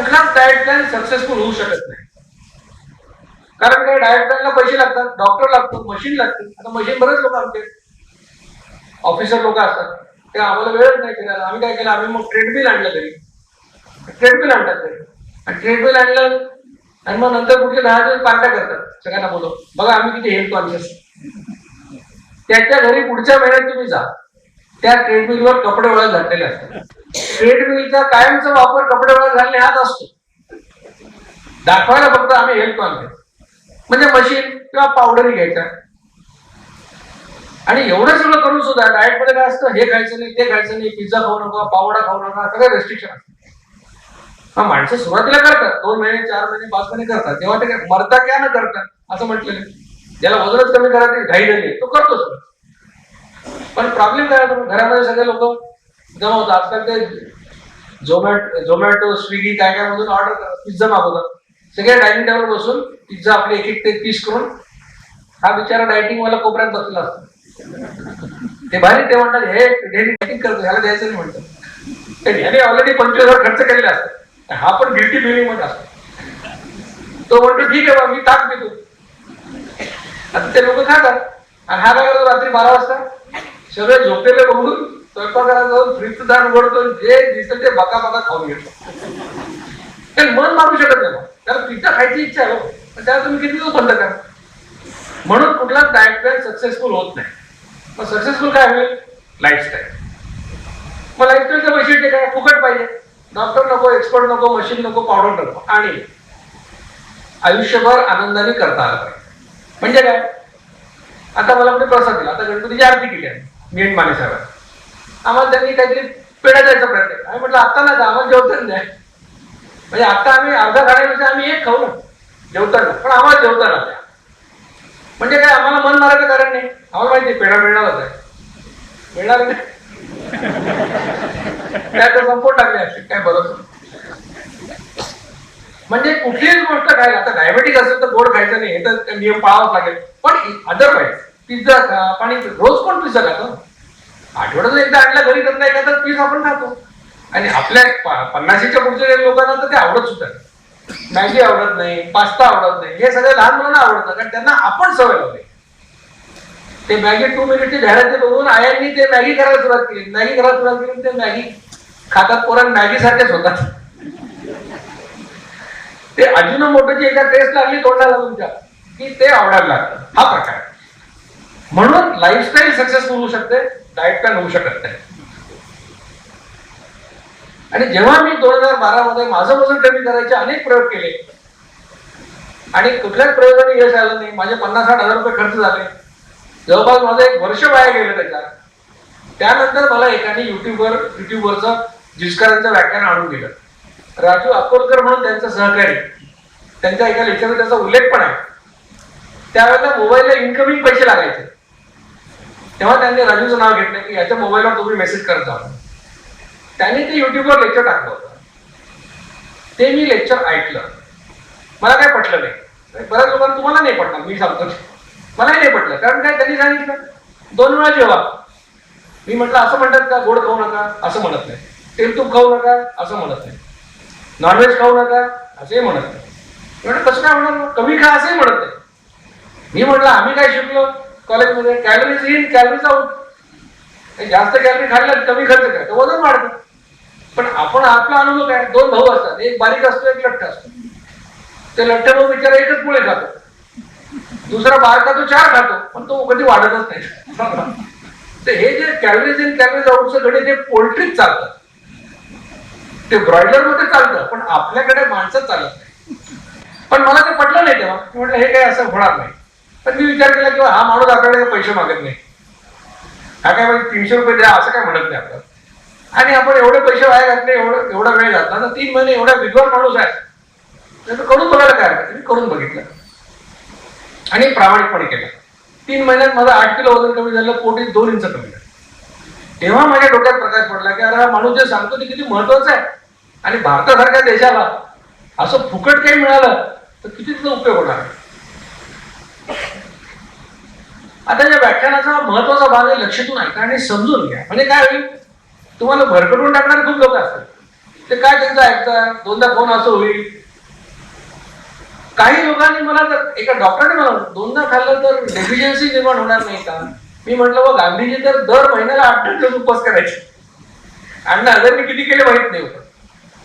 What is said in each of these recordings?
कुठलाच diet plan successful होऊ शकत नाही. कारण काय, डाएट प्लॅनला पैसे लागतात, डॉक्टर लागतो, मशीन लागते. आता मशीन बरेच लोक आमचे ऑफिसर लोक असतात, ते आम्हाला वेळच नाही करायला. आम्ही काय केलं, आम्ही मग ट्रेडमिल आणलं घरी. ट्रेडमिल आणतात ते, आणि ट्रेडमिल आणलं आणि मग नंतर पुढचे 10 दिवस पार्ट्या करतात सगळ्यांना बोलव. बघा आम्ही किती हेल्थ कॉन्शियस. त्याच्या घरी पुढच्या महिन्यात तुम्ही जा, त्या ट्रेडमिलवर कपडे वळत घातलेले असतात. ट्रेडमिलचा कायमचा वापर कपडे वळत घालणे हाच असतो, दाखवायला फक्त आम्ही हेल्थ कॉन्शियस. म्हणजे मशीन किंवा पावडर घ्यायच्या. आणि एवढं सगळं करून सुद्धा डाएट मध्ये काय असतं, हे खायचं नाही, ते खायचं नाही, पिझ्झा खाऊ नका, पावडा खाऊ नका, सगळे रेस्ट्रिक्शन असतात. माणसं सुरुवातीला करतात, 2 महिने 4 महिने 5 महिने करतात, तेव्हा ते मरता क्या न करतात असं म्हटलेलं. ज्याला वजनच कमी करायचं घाई झाली तो करतो सगळं. पण प्रॉब्लेम काय होतो, घरामध्ये सगळे लोक जमा होतात. आजकाल ते झोमॅटो स्विगी काय काय मधून ऑर्डर करतात, पिझ्झा मागवतात. सगळे डायनिंग टेबल बसून पिझ्झा आपले एक एक ते पीस करून, हा बिचारा डायटिंग वाला कोपऱ्यात बसलेला असतो. ते भारी, ते म्हणतात हे डायटिंग करतो, ह्याला द्यायचं नाही म्हणतात. ह्याने ऑलरेडी 25,000 खर्च केलेले असतात, हा पण गिल्टी फिलिंग मध्ये असतो. तो म्हणतो ठीक आहे बा, मी ताक पितो. आता ते लोक खातात, आणि हा काय करतो, रात्री 12 वाजता सगळे झोपलेले बघून स्वयंपाकघरात जाऊन फ्रीजचं दार उघडतो, जे दिसतं ते बका बका खाऊन घेतो. ते मन मारू शकत नाही, त्याला पिझ्झा खायची इच्छा आहे, पण त्याला तुम्ही किती दिवस बंद करा. म्हणून कुठलाच डाएट प्लॅन सक्सेसफुल होत नाही. मग सक्सेसफुल काय होईल, लाईफस्टाईल. मग लाईफस्टाईलचं वैशिष्ट्य काय, फुकट पाहिजे, डॉक्टर नको, एक्सपर्ट नको, मशीन नको, पावडर नको, आणि आयुष्यभर आनंदाने करता आलं पाहिजे. म्हणजे काय, आता मला कुठे प्रसाद दिला, आता गणपतीची आरती केली आहे मी आणि माने साहेब, आम्हाला त्यांनी काहीतरी पेढा द्यायचा प्रयत्न केला. आम्ही म्हटलं आता ना आम्हाला जेवताना द्या. म्हणजे आता आम्ही अर्धा खाण्यापेक्षा आम्ही एक खाऊ ना जेवताना, पण आम्हाला जेवताना द्या. म्हणजे काय, आम्हाला मन मारायचं कारण नाही, आम्हाला माहिती पेढा मिळणारच आहे, मिळणार नाही काय तर संपवून टाकले असते काय बरोबर. म्हणजे कुठलीच गोष्ट खायला, आता डायबेटिक असेल तर गोड खायचं नाही, हे तर नियम पाळावाच लागेल. पण अदरवाईज पिझ्झा खा, पाणी, रोज कोण पिझ्झा खातो, आठवड्यातून एकदा आणला घरी करता एखादा पीस आपण खातो. आणि आपल्या 50च्या पुढच्या लोकांना तर ते आवडत सुद्धा, मॅगी आवडत नाही, पास्ता आवडत नाही, हे सगळे लहान मुलांना आवडतं, कारण त्यांना आपण सवय लावली. ते मॅगी 2 मिनिटची जाहिरात बघून आयांनी ते मॅगी करायला सुरुवात केली, मॅगी करायला सुरुवात केली, ते मॅगी खातात, पोरं मॅगी सारखेच होतात. ते अजून मोठ्याची एकदा टेस्ट लागली तोंडाला तुमच्या की ते आवडायला लागतं, हा प्रकार. म्हणून लाईफस्टाईल सक्सेसफुल होऊ शकते, डाएट प्लॅन होऊ शकत नाही. आणि जेव्हा मी 2012 मध्ये माझं वजन कमी करायचे अनेक प्रयोग केले आणि कुठल्याच प्रयोगाने यश आलं नाही, माझे 50-60 हजार रुपये खर्च झाले, जवळपास माझं 1 वर्ष वाया गेलं त्याच्यात. त्यानंतर मला एकाने युट्यूबवरचं जिचकरांचं व्याख्यान आणून दिलं. राजू अकोलकर म्हणून त्यांचं सहकारी, त्यांच्या एका लेक्चरमध्ये त्याचा उल्लेख पण आहे. त्यावेळेला मोबाईलला इन्कमिंग पैसे लागायचे, तेव्हा त्यांनी राजूचं नाव घेतलं की याच्या मोबाईलवर तुम्ही मेसेज करत जा. त्यांनी ते युट्यूबवर लेक्चर टाकलं होतं, ते मी लेक्चर ऐकलं, मला काय पटलं नाही. बऱ्याच लोकांना तुम्हाला नाही पटणार, मी सांगतो मलाही नाही पटलं. कारण काय, त्यांनी सांगितलं 2 वेळा जेवा. मी म्हटलं असं म्हणतात का, गोड खाऊ नका असं म्हणत नाही, तेल तूप खाऊ नका असं म्हणत नाही, नॉनव्हेज खाऊ नका असंही म्हणत नाही. म्हटलं कसं काय होणार, कमी खा असंही म्हणत नाही. मी म्हटलं आम्ही काय शिकलो कॉलेजमध्ये, कॅलरीज इन कॅलरीज आउट. जास्त कॅलरी खाल्ल्या कमी खर्च करा तर वजन वाढतं. पण आपण आपला अनुभव काय, 2 भाऊ असतात, एक बारीक असतो एक लठ्ठ असतो. ते लठ्ठ भाऊ बिचारा एकच पोळी खातो, दुसरा बारका तो 4 खातो, पण तो कधी वाढतच नाही. तर हे जे कॅलरीज इन कॅलरीज आउटचं गणित हे पोल्ट्रीत चालतं, ते ब्रॉयलर मध्ये चालतं, पण आपल्याकडे माणसं चालत नाही. पण मला ते पटलं नाही तेव्हा. म्हटलं हे काय असं होणार नाही. पण मी विचार केला की हा माणूस आपल्याकडे पैसे मागत नाही, हा काय म्हणजे 300 रुपये द्या असं काय म्हणत नाही आपल्याला. आणि आपण एवढे पैसे वाया घातले, एवढा वेळ घातला तर 3 महिने एवढा विद्वान माणूस आहे, त्याचं करून बघायला काय हरकत. मी करून बघितलं आणि प्रामाणिकपणे केलं. 3 महिन्यात माझं 8 किलो वजन कमी झालं, पोटी 2 इंच कमी झालं. तेव्हा माझ्या डोक्यात प्रकाश पडला की अरे हा माणूस जे सांगतो ते किती महत्वाचं आहे, आणि भारतासारख्या देशाला असं फुकट काही मिळालं तर किती त्याचा उपयोग होणार. आता या व्याख्यानाचा महत्वाचा भाग आहे, लक्षातून ऐका आणि समजून घ्या. म्हणजे काय होईल, तुम्हाला भरकटून टाकणारे खूप लोक असतात, ते काय त्यांचं ऐकतात, दोनदा फोन असं होईल. काही लोकांनी मला तर एका डॉक्टरने मला दोनदा खाल्लं तर डेफिशियन्सी निर्माण होणार नाही का? मी म्हटलं व गांधीजी तर दर महिन्याला 8 दिवस उपवास करायचे. अण्णा हजारने किती केले माहित नाही होतं.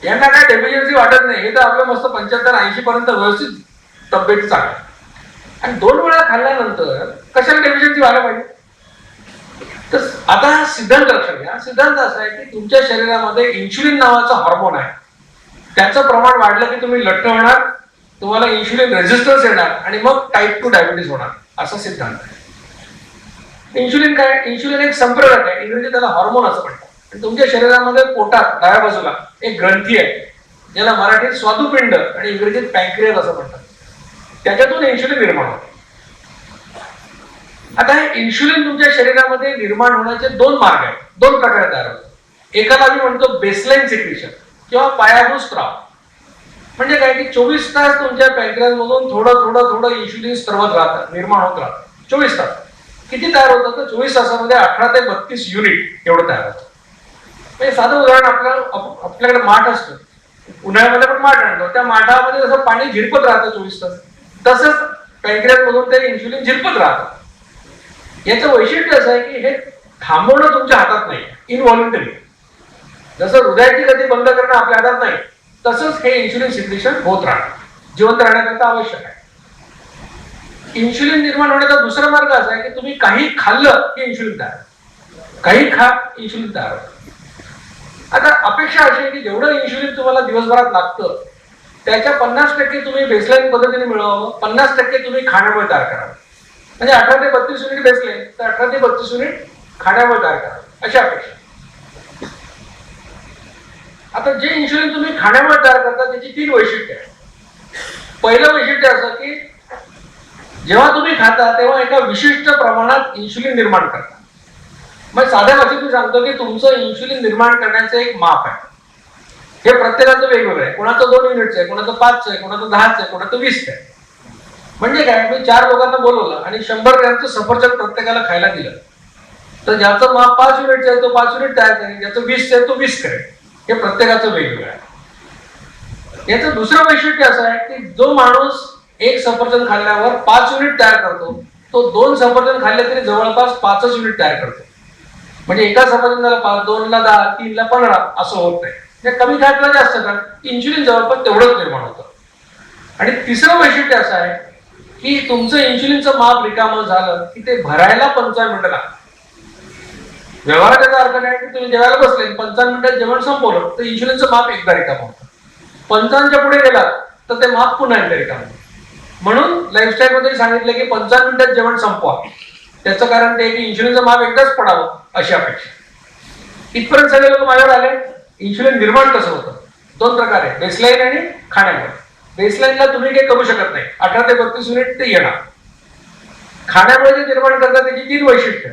यांना काय डेफिशियन्सी वाटत नाही, हे तर आपलं मस्त 75-80 पर्यंत व्यवस्थित तब्येत चांगली. आणि 2 वेळा खाल्ल्यानंतर कशाला डेफिशियन्सी व्हायला पाहिजे? तर आता हा सिद्धांत लक्षात घ्या. सिद्धांत असा आहे की तुमच्या शरीरामध्ये इन्शुलिन नावाचा हार्मोन आहे, त्याचं प्रमाण वाढलं की तुम्ही लठ्ठ होणार, तुम्हाला इन्शुलिन रेझिस्टन्स येणार आणि मग टाईप 2 डायबिटीस होणार, असा सिद्धांत आहे. इन्शुलिन काय? इन्शुलिन एक संप्रेरक आहे, इंग्रजी त्याला हार्मोन असं म्हणतात. आणि तुमच्या शरीरामध्ये पोटात डाव्या बाजूला एक ग्रंथी आहे, ज्याला मराठीत स्वादुपिंड आणि इंग्रजीत पॅन्क्रियास असं म्हणतात. त्याच्यातून इन्शुलिन निर्माण होते. आता हे इन्शुलिन तुमच्या शरीरामध्ये निर्माण होण्याचे 2 मार्ग आहेत, 2 प्रकारे तयार होतात. एकाला आम्ही म्हणतो बेसलाईन सिक्रेशन किंवा पायाभूत स्त्राव. म्हणजे काय की 24 तास तुमच्या पॅन्क्रियास मधून थोडं थोडं थोडं इन्शुलिन स्त्रवत राहतं, निर्माण होत राहतं. 24 तास. किती तयार होतं? तर 24 तासामध्ये 18 ते 32 युनिट एवढं तयार होतं. म्हणजे साधं उदाहरण, आपल्याकडे माठ असतं, उन्हाळ्यामध्ये पण माठ आणतो, त्या माठामध्ये जसं पाणी झिरपत राहतं 24 तास, तसंच पॅन्क्रियास मधून ते इन्शुलिन झिरपत राहतं. याचं वैशिष्ट्य असं आहे की हे थांबवणं तुमच्या हातात नाही, इनव्हॉलंटरी. जसं हृदयाची गती बंद करणं आपल्या हातात नाही, तसंच हे इन्शुलिन सिक्रेशन होत राहतं, जिवंत राहण्याकरता आवश्यक आहे. इन्शुलिन निर्माण होण्याचा दुसरा मार्ग असा आहे की तुम्ही काही खाल्लं की इन्शुलिन तयार, काही खा इन्शुलिन तयार होतं. आता अपेक्षा अशी आहे की जेवढं इन्शुलिन तुम्हाला दिवसभरात लागतं त्याच्या 50% तुम्ही बेसलाईन पद्धतीने मिळवावं, 50% तुम्ही खाण्यामुळे तयार करावं. म्हणजे 18 ते 32 युनिट बेसलाईन, तर 18 ते 32 युनिट खाण्यामुळे तयार करावं, अशी अपेक्षा. आता जे इन्शुलिन तुम्ही खाण्यामुळे तयार करता त्याची 3 वैशिष्ट्ये आहेत. पहिलं वैशिष्ट्य असं की जेव्हा तुम्ही खाता तेव्हा एका विशिष्ट प्रमाणात इन्शुलिन निर्माण करता. मग साध्या भाषेत मी सांगतो की तुमचं इन्शुलिन निर्माण करण्याचं एक माप आहे. हे प्रत्येकाचं वेगवेगळं आहे. कोणाचं 2 युनिटचं आहे, कोणाचं 5 आहे, कोणाचं 10 आहे, कोणाचं 20 आहे. म्हणजे काय, मी 4 लोकांना बोलवलं आणि 100 ग्रॅमचं सफरचंद प्रत्येकाला खायला दिलं, तर ज्याचं माप 5 युनिटचं आहे तो 5 युनिट तयार करेल, ज्याचं 20 आहे तो 20 करेल. हे प्रत्येकाचं वेगवेगळं आहे. याचं दुसरं वैशिष्ट्य असं आहे की जो माणूस एक सफरचंद खाल्ल्यावर 5 युनिट तयार करतो, तो 2 सफरचंद खाल्ले तरी जवळपास 5च युनिट तयार करतो. म्हणजे एका सफरचंदाला 5, 2ला 10, 3ला 15 असं होत नाही. हे कमी खायला जास्त खा, इन्शुलिन जवळपास तेवढंच निर्माण होतं. आणि तिसरं वैशिष्ट्य असं आहे की तुमचं इन्शुलिनचं माप रिकामं झालं की ते भरायला 55 मिनिटं लागतात. व्यवहारात त्याचा अर्थ काय की तुम्ही जेवायला बसले, 55 मिनिटात जेवण संपवलं तर इन्शुलिनचं माप एकदा रिकामं होतं. 55च्या पुढे गेला तर ते माप पुन्हा एकदा रिकामं होतं. म्हणून लाईफस्टाईल मध्ये सांगितलं की 55 मिनिटात जेवण संपवा. त्याचं कारण ते की इन्शुलिनचं माप एकदाच पडावं अशी अपेक्षा. इथपर्यंत सगळे लोक माझ्यावर आले. इन्शुलिन निर्माण कसं होतं? 2 प्रकारे, बेसलाईन आणि खाण्यामुळे. बेसलाईनला तुम्ही काही करू शकत नाही, 18 ते 32 युनिट ते येणार. खाण्यामुळे जे निर्माण करतात त्याची 3 वैशिष्ट्य.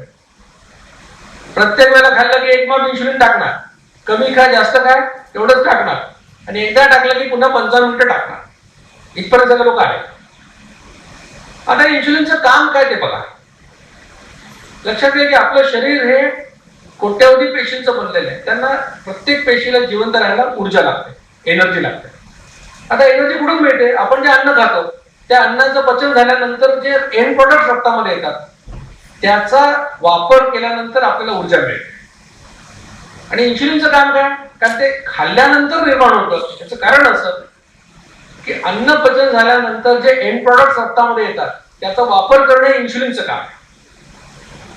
प्रत्येक वेळेला खाल्लं की एक माप इन्शुलिन टाकणार, कमी खा जास्त खा तेवढंच टाकणार, आणि एकदा टाकलं की पुन्हा 55 मिनिटं टाकणार. इथपर्यंत सगळे लोक आले. आता इन्शुलिनचं काम काय ते बघा. लक्षात घ्या की आपलं शरीर हे कोट्यावधी पेशींचं बनलेलं आहे. त्यांना प्रत्येक पेशीला जिवंत राहायला ऊर्जा लागते, एनर्जी लागते. आता एनर्जी कुठून मिळते? आपण जे अन्न खातो त्या अन्नाचं पचन झाल्यानंतर जे एंड प्रोडक्ट रक्तामध्ये येतात त्याचा वापर केल्यानंतर आपल्याला ऊर्जा मिळते. आणि इन्शुलिनचं काम काय? कारण ते खाल्ल्यानंतर निर्माण होतं. त्याचं कारण असं की अन्न पचन झाल्यानंतर जे एंड प्रोडक्ट रक्तामध्ये येतात त्याचा वापर करणे इन्शुलिनचं काम आहे.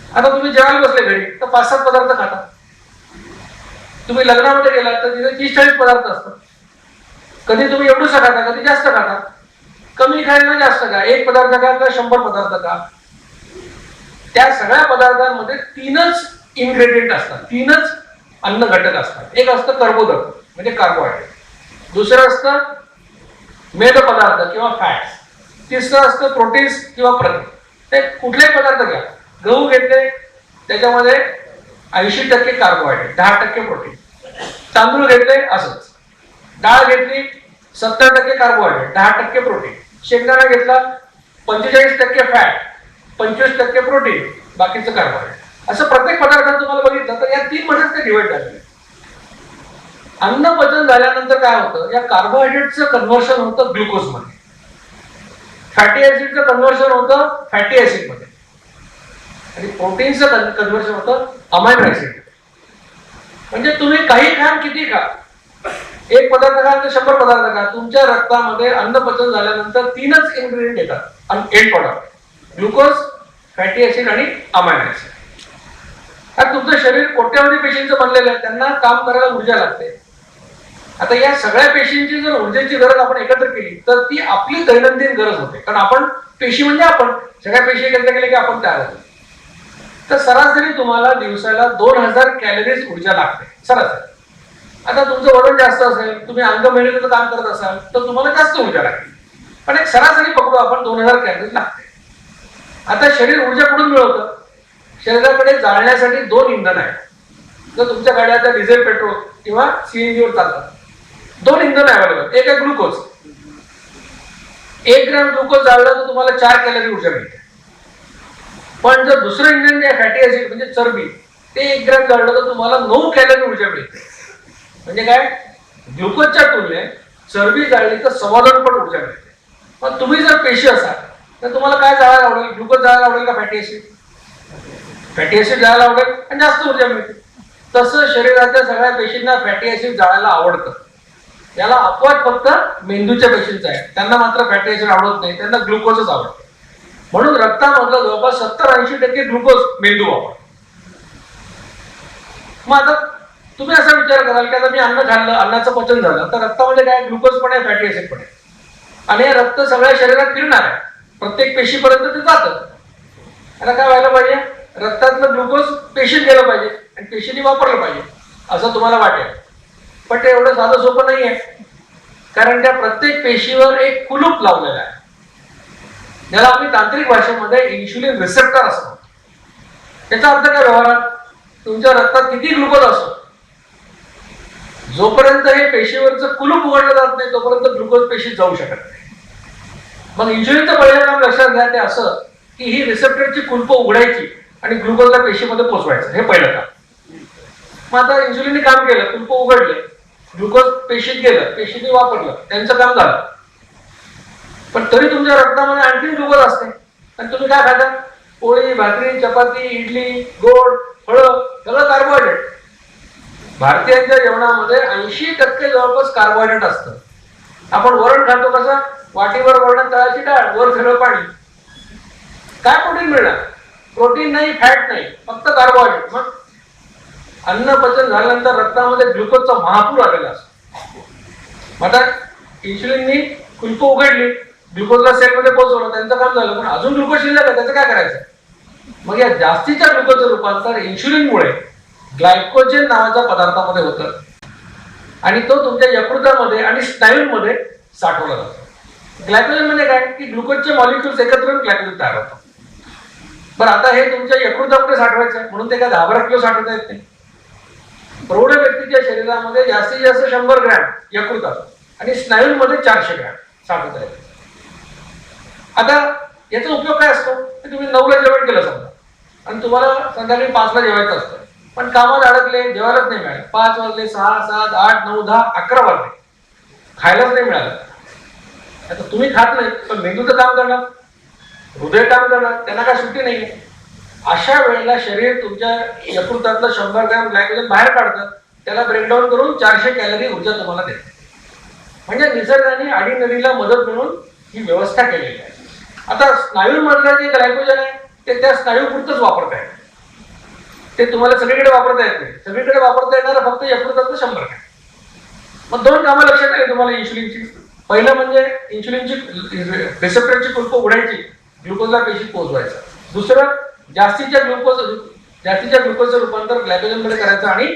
आता तुम्ही जेवायला बसले घरी तर 5-7 पदार्थ खाता. तुम्ही लग्नामध्ये गेलात तर तिथे 30-40 पदार्थ असतात. कधी तुम्ही एवढंसं खाता, कधी जास्त खाता. कमी खायला जास्त खा, 1 पदार्थ खा का 100 पदार्थ खा. त्या सगळ्या पदार्थांमध्ये 3च इन्ग्रेडियंट असतात, 3च अन्न घटक असतात. एक असतं कर्बोदक म्हणजे कार्बोहायड्रेट, दुसरं असतं मेद पदार्थ किंवा फॅट्स, तिसरं असतं प्रोटीन्स किंवा प्रथिन. ते कुठलेही पदार्थ घ्या. गहू घेतले त्याच्यामध्ये 80% कार्बोहायड्रेट, 10% प्रोटीन. तांदूळ घेतले असंच. डाळ घेतली 70% कार्बोहायड्रेट, 10% प्रोटीन. शेंगदाणा घेतला 45% फॅट, 25% प्रोटीन, बाकीचं कार्बोहायड्रेट. असं प्रत्येक पदार्थात तुम्हाला बघितलं तर या 3 मध्ये ते डिवाइड झालेलं आहे. अन्न पचन झाल्यानंतर काय होतं, या कार्बोहायड्रेटचं कन्व्हर्शन होतं ग्लुकोजमध्ये, फॅटी ऍसिडचं कन्व्हर्शन होतं फॅटी ऍसिड मध्ये, आणि प्रोटीनचं कन्व्हर्शन होतं अमायनो ऍसिड. म्हणजे तुम्ही काही खा किती खा, एक पदार्थ खा तर 100 पदार्थ खा, तुमच्या रक्तामध्ये अन्न पचन झाल्यानंतर 3च इन्ग्रेडियंट येतात end product, glucose, fatty acid आणि अमायनो ऍसिड. आता तुमचं शरीर कोट्यावधी पेशींचं बनलेलं आहे, त्यांना काम करायला ऊर्जा लागते. आता या सगळ्या पेशींची जर ऊर्जेची गरज आपण एकत्र केली तर ती आपली दैनंदिन गरज होते, कारण आपण पेशी म्हणजे आपण सगळ्या पेशी एकत्र केल्या की आपण तयार होतो. तर सरासरी तुम्हाला दिवसाला 2000 कॅलरीज ऊर्जा लागते सरासरी. आता तुमचं वजन जास्त असेल, तुम्ही अंग मेहनतीचं काम करत असाल तर तुम्हाला जास्त ऊर्जा लागते, पण एक सरासरी पकडू आपण 2000 कॅलरीज लागते. आता शरीर ऊर्जा कुठून मिळवतं, शरीराकडे जाळण्यासाठी 2 इंधन आहेत. जर तुमच्या गाड्या आता डिझेल, पेट्रोल किंवा सीएनजी वर चालतात, 2 इंधन अवेलेबल. एक आहे ग्लुकोज, 1 ग्रॅम ग्लुकोज जाळलं तर तुम्हाला 4 कॅलरी ऊर्जा मिळते. पण जर दुसरं इंधन जे फॅटी ऍसिड म्हणजे चरबी, ते 1 ग्रॅम जाळलं तर तुम्हाला 9 कॅलरी ऊर्जा मिळते. म्हणजे काय, ग्लुकोजच्या तुलनेत चरबी जाळली तर 2.25 पट ऊर्जा मिळते. पण तुम्ही जर पेशी असाल तर तुम्हाला काय जाळायला आवडेल, ग्लुकोज जाळायला आवडेल का फॅटी ऍसिड? फॅटी ऍसिड जाळायला आवडेल आणि जास्त ऊर्जा मिळते. तसं शरीराच्या सगळ्या पेशींना फॅटी ऍसिड जाळायला आवडतं. याला अपवाद फक्त मेंदूच्या पेशींचा आहे, त्यांना मात्र फॅटी ऍसिड आवडत नाही, त्यांना ग्लुकोजच आवडतं. म्हणून रक्तामधलं जवळपास 70-80% ग्लुकोज मेंदू वापरतो. मग आता तुम्ही असा विचार कराल की आता मी अन्न खाल्लं, अन्नाचं पचन झालं, तर रक्तामध्ये काय ग्लुकोज पण आहे, फॅटी ऍसिड पण आहे, आणि हे रक्त सगळ्या शरीरात फिरणार आहे, प्रत्येक पेशीपर्यंत ते जातं. आता काय व्हायला पाहिजे, रक्तातलं ग्लुकोज पेशीत गेलं पाहिजे आणि पेशीने वापरलं पाहिजे असं तुम्हाला वाटेल. पण ते एवढं साधं सोपं नाही आहे, कारण त्या प्रत्येक पेशीवर एक कुलूप लावलेला आहे, ज्याला आम्ही तांत्रिक भाषेमध्ये इन्शुलिन रिसेप्टर असं म्हणतो. त्याचा अर्थ काय व्यवहारात, तुमच्या रक्तात किती ग्लुकोज असतो, जोपर्यंत हे पेशीवरचं कुलूप उघडलं जात नाही तोपर्यंत ग्लुकोज पेशीत जाऊ शकत नाही. मग इन्शुलिनचं पहिलं काम लक्षात घ्या, ते असं की ही रिसेप्टरची कुलपं उघडायची आणि ग्लुकोजला पेशीमध्ये पोचवायचं, हे पहिलं काम. मग आता इन्शुलिनने काम केलं, कुलपं उघडले, ग्लुकोज पेशीत गेलं, पेशीने वापरलं, त्यांचं काम झालं. पण तरी तुमच्या रक्तामध्ये आणखी ग्लुकोज असते आणि तुम्ही काय खाता, पोळी, भाकरी, चपाती, इडली, गोड, फळं, सगळं कार्बोहायड्रेट. भारतीयांच्या जेवणामध्ये 80% जवळपास कार्बोहायड्रेट असतं. आपण वरण खातो कसं, वाटीवर वरण, तळाची डाळ, वर सगळं पाणी. काय प्रोटीन मिळणार, प्रोटीन नाही, फॅट नाही, फक्त कार्बोहायड्रेट. मग अन्न पचन झाल्यानंतर रक्तामध्ये ग्लुकोजचा महापूर आलेला असतो. आता इन्शुलिननी कुलपं उघडली, ग्लुकोजला सेलमध्ये पोहोचवलं, त्यांचं काम झालं, पण अजून ग्लुकोज शिल्लक आहे, त्याचं काय करायचं. मग या जास्तीच्या ग्लुकोजचं रूपांतर इन्शुलिनमुळे ग्लायकोजेन नावाच्या पदार्थामध्ये होतं आणि तो तुमच्या यकृतामध्ये आणि स्नायूंमध्ये साठवला जातो. ग्लायकोजेन म्हणजे काय की ग्लुकोजचे मॉलिक्युल्स एकत्र येऊन ग्लायकोजेन तयार होतं. बरं, आता हे तुमच्या यकृतामध्ये साठवायचं आहे म्हणून ते काय 10-12 किलो साठवता येत नाही. प्रौढ व्यक्तीच्या शरीरामध्ये जास्तीत जास्त 100 ग्रॅम यकृतात आणि स्नायूंमध्ये 400 ग्रॅम साठवता येते. आता याचा उपयोग काय असतो, तुम्ही 9ला जेवण केलं समजा आणि तुम्हाला संध्याकाळी 5ला जेवायचं असतं, पण कामात अडकले, जेवायलाच नाही मिळालं, 5 वाजले, 6, 7, 8, 9, 10, 11 वाजले, खायलाच नाही मिळालं. आता तुम्ही खात नाही पण मेंदूचं काम करणार, हृदय काम करणार, त्यांना काय सुट्टी नाहीये. अशा वेळेला शरीर तुमच्या यकृतातलं 100 ग्रॅम ग्लायकोजन बाहेर काढतं, त्याला ब्रेकडाऊन करून 400 कॅलरी ऊर्जा तुम्हाला देते. म्हणजे निसर्गाने आडीनडीला मदत म्हणून ही व्यवस्था केलेली आहे. आता स्नायूंमधलं जे ग्लायकोजन आहे ते त्या स्नायूपुरतच वापरता येतं, ते तुम्हाला सगळीकडे वापरता येत नाही. सगळीकडे वापरता येणार फक्त यकृतातलं 100 ग्रॅम. मग 2 कामं लक्षात आली तुम्हाला इन्शुलिनची. पहिलं म्हणजे इन्शुलिनची रिसेप्टरची कुलपं उघडायची, ग्लुकोजला पेशीत पोहोचवायचं. दुसरं जास्तीच्या ग्लुकोजचं रूपांतर ग्लायकोजन मध्ये करायचं आणि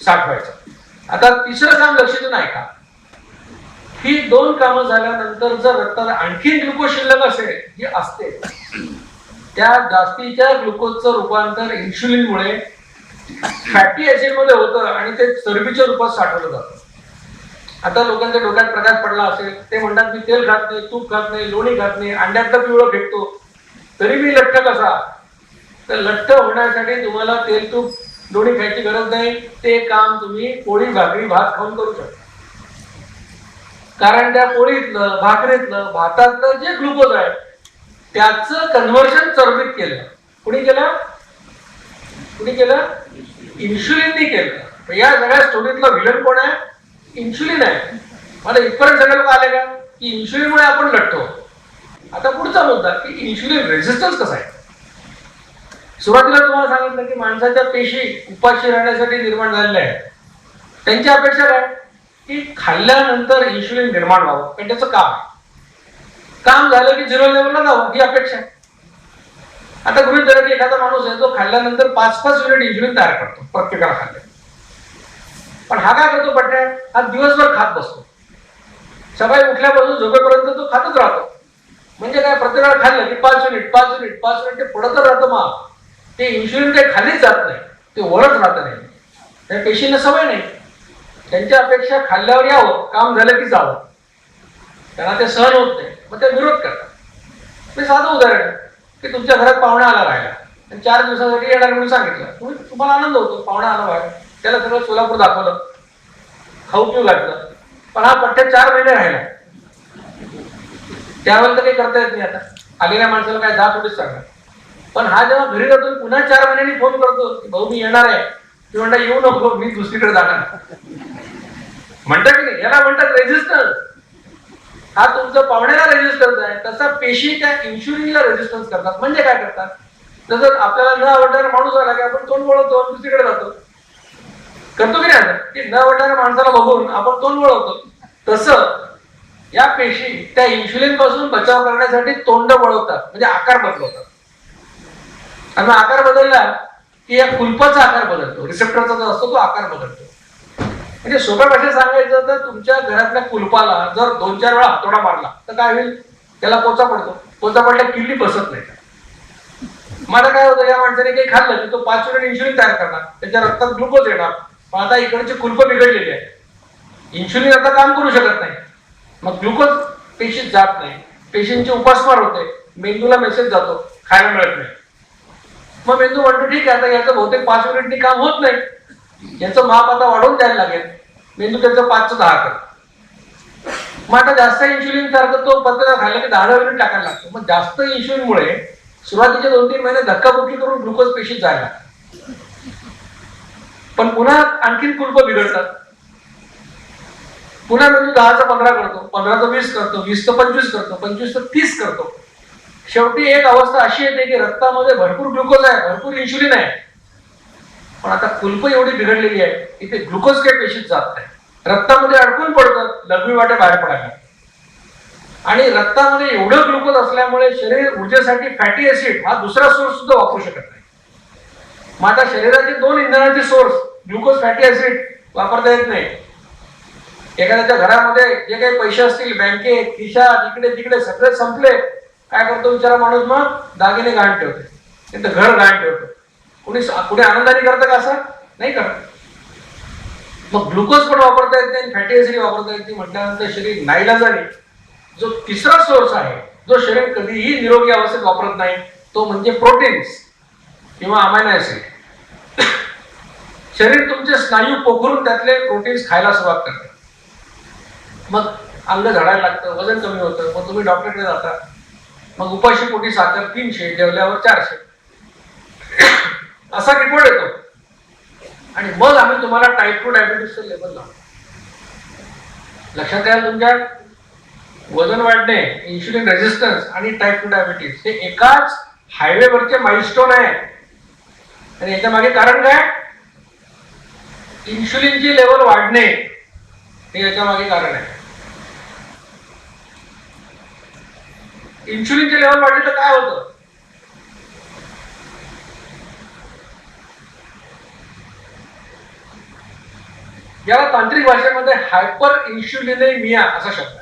साठवायचं. आता तिसरं काम लक्ष देऊन ऐका, ही 2 कामं झाल्यानंतर जर रक्तात आणखी ग्लुकोज शिल्लक असेल, जी असते, त्या जास्तीच्या ग्लुकोजचं रूपांतर इन्शुलिनमुळे फॅटी ऍसिड मध्ये होतं आणि ते चरबीच्या रूपात साठवलं जातं. आता लोकांच्या डोक्यात प्रकाश पडला असेल, ते म्हणतात मी तेल खात नाही, तूप खात नाही, लोणी खात नाही, अंड्यातलं पिवळं फेकतो, तरी मी लठ्ठ कसा. तर लठ्ठ होण्यासाठी तुम्हाला तेल, तूप लोणी खायची गरज नाही, ते काम तुम्ही पोळी भाकरी भात खाऊन करू शकता. कारण त्या पोळीतलं भाकरीतलं भातातलं जे ग्लुकोज आहे त्याचं कन्व्हर्शन चरबीत केलं. कुणी केलं? इन्शुलिननी केलं. या सगळ्या स्टोरीतला विलन कोण आहे? इन्शुलिन आहे. मला इथपर्यंत सगळे लोक आले का की इन्शुलिनमुळे आपण लढतो. आता पुढचा मुद्दा की इन्शुलिन रेझिस्टन्स कसा आहे. सुरुवातीला तुम्हाला सांगितलं की माणसाच्या पेशी उपाशी राहण्यासाठी निर्माण झालेल्या आहेत. त्यांची अपेक्षा काय की खाल्ल्यानंतर इन्शुलिन निर्माण व्हावं, पण त्याचं काम झालं की 0 लेवलला जावं ही अपेक्षा आहे. आता गृहीत धरा की एखादा माणूस आहे जो खाल्ल्यानंतर 5-5 युनिट इन्शुलिन तयार करतो प्रत्येकाला खाल्लं. पण हा काय करतो पट्ट्या, हा दिवसभर खात बसतो. सकाळी उठल्यापासून झोपेपर्यंत तो खातच राहतो. म्हणजे काय, प्रत्येकाला खाल्लं की 5 युनिट ते पडतच राहतं. मग ते इन्शुलिन काही खालीच जात नाही, ते वरच राहत नाही. त्या पेशींना सवय नाही. त्यांच्या अपेक्षा खाल्ल्यावर यावं, काम झालं की जावं. त्यांना ते सहन होत नाही, मग ते विरोध करतात. मी साधं उदाहरण आहे की तुमच्या घरात पाहुणा आला राहिला आणि 4 दिवसासाठी येणार म्हणून सांगितलं. तुम्हाला आनंद होतो, पाहुणा आला बाहेर, त्याला सगळं सोलापूर दाखवलं, खाऊ पिऊ घातलं. पण हा पट्ट्या 4 महिने राहिला. त्यावेळेला तर काही करता येत नाही. आता आलेल्या माणसाला काय जा थोडीच सांगणार. पण हा जेव्हा घरी जातो पुन्हा 4 महिन्यांनी फोन करतो की भाऊ मी येणार आहे. ती म्हणता येऊ नको, मी दुसरीकडे जाणार. म्हणतात की नाही, याला म्हणतात रेझिस्टन्स. हा तुमचा पाहुण्याला रेझिस्टन्स आहे. तसा पेशी त्या इन्शुलिनला रेझिस्टन्स करतात. म्हणजे काय करतात, जसं आपल्याला न आवडणारा माणूस आला की आपण तोंड वळवतो आणि दुसरीकडे जातो. करतो की नाही की न आवडणाऱ्या माणसाला बघून आपण तोंड वळवतो. तसं या पेशी त्या इन्शुलिन पासून बचाव करण्यासाठी तोंड वळवतात, म्हणजे आकार बदलवतात. आणि आकार बदलला की या कुलपाचा आकार बदलतो, रिसेप्टरचा जो असतो तो आकार बदलतो. म्हणजे सोप्या भाषेत सांगायचं तर तुमच्या घरातल्या कुलपाला जर 2-4 वेळा हातोडा मारला तर काय होईल, त्याला पोचा पडतो. पोचा पडल्या किल्ली बसत नाही. मला काय होतं, या माणसाने काही खाल्लं की तो 5 युनिट इन्शुलिन तयार करणार, त्याच्या रक्तात ग्लुकोज येणार. पण आता इकडची कुलप बिघडलेली आहे, इन्शुलिन आता काम करू शकत नाही. मग ग्लुकोज पेशीत जात नाही, पेशींची उपासमार होते, मेंदूला मेसेज जातो खायला मिळत नाही. मग मेंदू म्हणतो ठीक आहे, आता याचं बहुतेक 5 युनिटनी काम होत नाही, याचं माप आता वाढवून द्यायला लागेल. मेंदू त्याचं 5चं 10 करतो. मग आता जास्त इन्शुलिन तयार करतो, पत्ता खाल्लं की 10 युनिट टाकायला लागतो. मग जास्त इन्शुलिनमुळे सुरुवातीचे 2-3 महिने धक्काबुक्की करून ग्लुकोज पेशीत जायला, पण पुन्हा आणखीन कुलप बिघडतात. पुन्हा मेंदू 10चं 15 करतो, 15चं 20 करतो, 20चं 25 करतो, 25चं 30 करतो. शेवटी एक अवस्था अशी येते की रक्तामध्ये भरपूर ग्लुकोज आहे, भरपूर इन्शुलिन आहे, पण आता कुलप एवढी बिघडलेली आहे की ते ग्लुकोज काही पेशीत जात नाही, रक्तामध्ये अडकून पडतात, लघवी वाटे बाहेर पडायला. आणि रक्तामध्ये एवढं ग्लुकोज असल्यामुळे शरीर ऊर्जेसाठी फॅटी ऍसिड हा दुसरा सोर्स सुद्धा वापरू शकत नाही. मग आता शरीराचे 2 इंधनाचे सोर्स ग्लुकोज फॅटी ऍसिड वापरता येत नाही. एखाद्याच्या घरामध्ये जे काही पैसे असतील बँकेत खिशात इकडे तिकडे सगळे संपले, काय करतो विचारा माणूस, मग दागिने गहाण ठेवते, तिथं घर गहाण ठेवतो. कुणी आनंदाने करतं का? असं नाही करत. मग ग्लुकोज पण वापरता येत नाही, फॅटी ऍसिड वापरता येत नाही. म्हटल्यानंतर शरीर नाईलाजाने जो तिसरा सोर्स आहे जो शरीर कधीही निरोगी अवस्थेत वापरत नाही, तो म्हणजे प्रोटीन्स किंवा अमायनो ऍसिड. शरीर तुमचे स्नायू पोखरून त्यातले प्रोटीन्स खायला सुरुवात करते. मग अंग झाडायला लागतं, वजन कमी होतं, मग तुम्ही डॉक्टरकडे जाता. मग उपाशी पोटी साखर 300, जेवल्यावर 400 असा रिपोर्ट येतो. आणि मग आम्ही तुम्हाला टाईप 2 डायबिटीसचं लेबल लावतो. लक्षात घ्या, तुमच्या वजन वाढणे, इन्शुलिन रेझिस्टन्स आणि टाईप 2 डायबिटीस हे एकाच हायवेवरचे माइलस्टोन आहे. आणि याच्या मागे कारण काय? इन्शुलिनची लेवल वाढणे हे याच्या मागे कारण आहे. इन्शुलिनची लेवल वाढली तर काय होतं? याला तांत्रिक भाषेमध्ये हायपर इन्शुलिनेमिया असा शब्द आहे.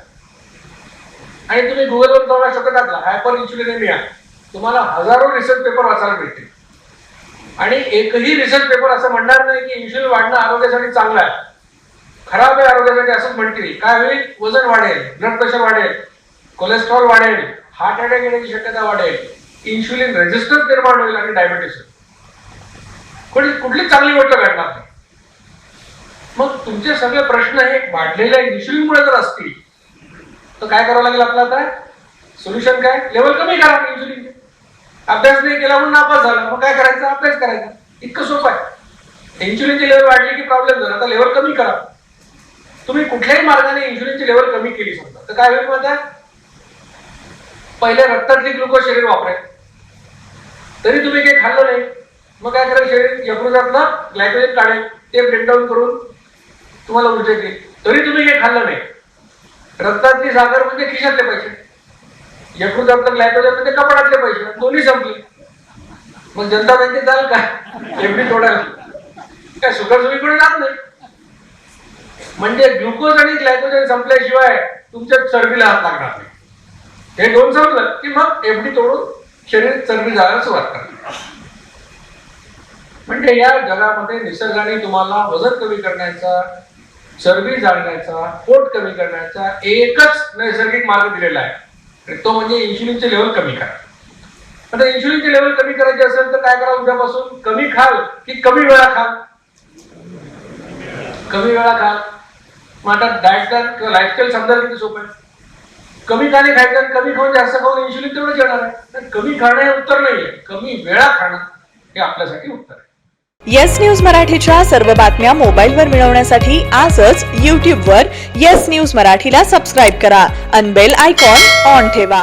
आणि तुम्ही गुगलवर जाऊन शब्द टाकला हायपर इन्शुलिनेमिया, तुम्हाला हजारो रिसर्च पेपर वाचायला मिळतील. आणि एकही रिसर्च पेपर असं म्हणणार नाही की इन्शुलिन वाढणं आरोग्यासाठी चांगलं आहे, खराब आहे आरोग्यासाठी असंच म्हणतील. काय होईल? वजन वाढेल, ब्लड प्रेशर वाढेल, कोलेस्ट्रॉल वाढेल, हार्ट अटॅक येण्याची शक्यता वाढेल, इन्शुलिन रेझिस्टन्स निर्माण होईल आणि डायबिटीस होईल. कुठली चांगली गोष्ट घडणार नाही. मग तुमचे सगळे प्रश्न हे वाढलेल्या इन्शुलिनमुळे जर असतील तर काय करावं लागेल आपल्याला? आता सोल्युशन काय? लेवल कमी करा इन्शुलिनचे. अभ्यास नाही केला म्हणून नापास झाला, मग काय करायचं? अभ्यास करायचा. इतकं सोपं आहे. इन्शुलिनची लेवल वाढली की प्रॉब्लेम झाला, आता लेवल कमी करा. तुम्ही कुठल्याही मार्गाने इन्शुलिनची लेवल कमी केली समजा तर काय होईल माहिती आहे? पहिले रक्तातली ग्लुकोज शरीर वापरेल, तरी तुम्ही काही खाल्लं नाही, मग काय करेल शरीर? यकृतातलं ग्लायकोजन काढेल, ते ब्रेकडाऊन करून तुम्हाला ऊर्जा देईल, तरी तुम्ही काही खाल्लं नाही. रक्तातली साखर म्हणजे खिशातले पैसे, यकृतातलं ग्लायकोजन म्हणजे कपाटातले पैसे, दोन्ही संपले. मग जनता बँकेत जाल का एफडी तोडायला? काय शुगर सुईकडे जात नाही. म्हणजे ग्लुकोज आणि ग्लायकोजन संपल्याशिवाय तुमच्या चरबीला हात लागणार नाही. हे दोन संपलं की मग एफडी तोडून शरीर चरबी जायला सुरुवात करते. म्हणजे या जगामध्ये निसर्गाने तुम्हाला वजन कमी करण्याचा, चरबी जाळण्याचा, पोट कमी करण्याचा एकच नैसर्गिक मार्ग दिलेला आहे, तो म्हणजे इन्शुलिनचे लेवल कमी करा. आता इन्शुलिनचे लेवल कमी करायचे असेल तर काय करा? उद्यापासून कमी खाल की कमी वेळा खाल? कमी वेळा खाल. मग आता डाएट प्लॅन किंवा लाईफस्टाईल समजा किती सोपं आहे. कमी का नाही खायचं आणि कमी खाऊन जास्त खाऊन इन्शुलिन तेवढंच येणार आहे. तर कमी खाणं हे उत्तर नाहीये, कमी वेळा खाणं हे आपल्यासाठी उत्तर आहे. येस न्यूज मराठीच्या सर्व बातम्या मोबाईलवर मिळवण्यासाठी आजच YouTube वर येस न्यूज मराठीला सबस्क्राईब करा आणि बेल आयकॉन ऑन ठेवा.